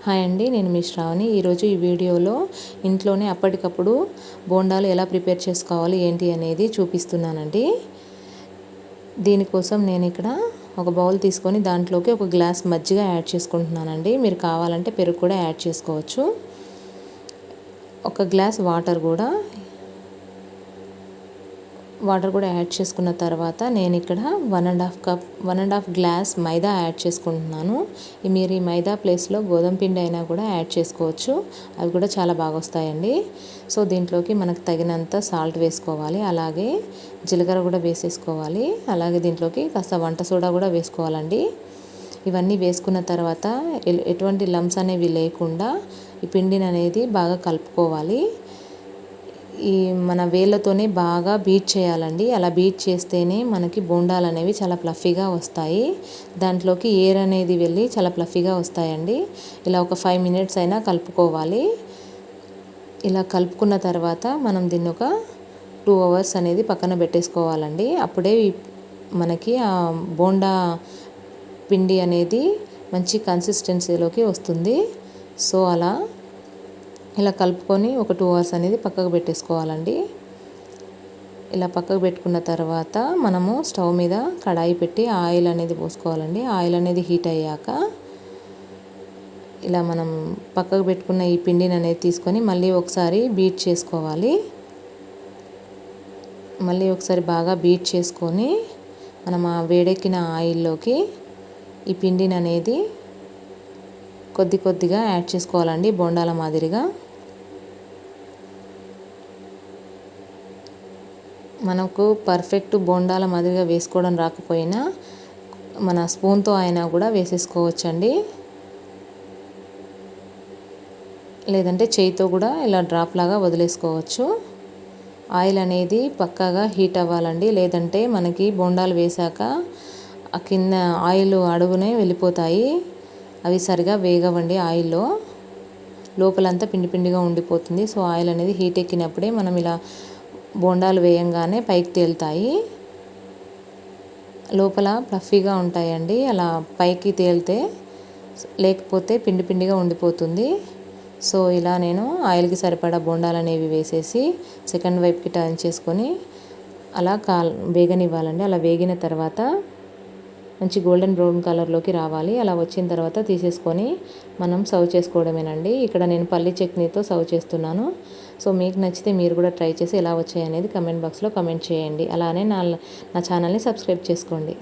Hi అండి, నేను మీ శ్రావణి. ఈరోజు ఈ వీడియోలో ఇంట్లోనే అప్పటికప్పుడు బోండాలు ఎలా ప్రిపేర్ చేసుకోవాలి ఏంటి అనేది చూపిస్తున్నానండి. దీనికోసం నేను ఇక్కడ ఒక బౌల్ తీసుకొని దాంట్లోకి ఒక గ్లాస్ మజ్జిగ యాడ్ చేసుకుంటున్నానండి. మీరు కావాలంటే పెరుగు కూడా యాడ్ చేసుకోవచ్చు. ఒక గ్లాస్ వాటర్ కూడా యాడ్ చేసుకున్న తర్వాత నేను ఇక్కడ 1.5 గ్లాస్ మైదా యాడ్ చేసుకుంటున్నాను. మీరు ఈ మైదా ప్లేస్లో గోధుమ పిండి అయినా కూడా యాడ్ చేసుకోవచ్చు. అవి కూడా చాలా బాగా వస్తాయండి. సో దీంట్లోకి మనకు తగినంత సాల్ట్ వేసుకోవాలి, అలాగే జీలకర్ర కూడా వేసేసుకోవాలి, అలాగే దీంట్లోకి కాస్త వంట సోడా కూడా వేసుకోవాలండి. ఇవన్నీ వేసుకున్న తర్వాత ఎటువంటి లంప్స్ అనేవి లేకుండా ఈ పిండిని అనేది బాగా కలుపుకోవాలి. ఈ మన వేళ్ళతోనే బాగా బీట్ చేయాలండి. అలా బీట్ చేస్తేనే మనకి బోండాలు అనేవి చాలా ఫ్లఫీగా వస్తాయి. దాంట్లోకి ఎయిర్ అనేది వెళ్ళి చాలా ఫ్లఫీగా వస్తాయండి. ఇలా ఒక 5 మినిట్స్ అయినా కలుపుకోవాలి. ఇలా కలుపుకున్న తర్వాత మనం దీన్ని ఒక 2 అవర్స్ అనేది పక్కన పెట్టేసుకోవాలండి. అప్పుడే మనకి ఆ బోండా పిండి అనేది మంచి కన్సిస్టెన్సీలోకి వస్తుంది. సో ఇలా కలుపుకొని ఒక 2 అవర్స్ అనేది పక్కకు పెట్టేసుకోవాలండి. ఇలా పక్కకు పెట్టుకున్న తర్వాత మనము స్టవ్ మీద కడాయి పెట్టి ఆయిల్ అనేది పోసుకోవాలండి. ఆయిల్ అనేది హీట్ అయ్యాక ఇలా మనం పక్కకు పెట్టుకున్న ఈ పిండిని అనేది తీసుకొని మళ్ళీ ఒకసారి బీట్ చేసుకోవాలి. మళ్ళీ ఒకసారి బాగా బీట్ చేసుకొని మనం ఆ వేడెక్కిన ఆయిల్లోకి ఈ పిండిని అనేది కొద్దిగా యాడ్ చేసుకోవాలండి. బోండాల మాదిరిగా మనకు పర్ఫెక్ట్ బోండాల మాదిరిగా వేసుకోవడం రాకపోయినా మన స్పూన్తో అయినా కూడా వేసేసుకోవచ్చండి. లేదంటే చేయితో కూడా ఇలా డ్రాప్ లాగా వదిలేసుకోవచ్చు. ఆయిల్ అనేది పక్కాగా హీట్ అవ్వాలండి, లేదంటే మనకి బోండాలు వేశాక ఆ కింద ఆయిల్ అడుగునే వెళ్ళిపోతాయి. అవి సరిగా వేగవండి. ఆయిల్లో లోపలంతా పిండిగా ఉండిపోతుంది. సో ఆయిల్ అనేది హీట్ ఎక్కినప్పుడే మనం ఇలా బోండాలు వేయంగానే పైకి తేలుతాయి. లోపల ఫ్లఫీగా ఉంటాయండి. అలా పైకి తేలితే, లేకపోతే పిండిగా ఉండిపోతుంది. సో ఇలా నేను ఆయిల్కి సరిపడా బోండాలు అనేవి వేసేసి సెకండ్ వైపుకి టర్న్ చేసుకొని అలా వేగనివ్వాలండి. అలా వేగిన తర్వాత మంచి గోల్డెన్ బ్రౌన్ కలర్లోకి రావాలి. అలా వచ్చిన తర్వాత తీసేసుకొని మనం సర్వ్ చేసుకోవడమేనండి. ఇక్కడ నేను పల్లి చట్నీతో సర్వ్ చేస్తున్నాను. సో మీకు నచ్చితే మీరు కూడా ట్రై చేసి ఎలా వచ్చాయి అనేది కమెంట్ బాక్స్లో కమెంట్ చేయండి. అలానే నా ఛానల్ని సబ్స్క్రైబ్ చేసుకోండి.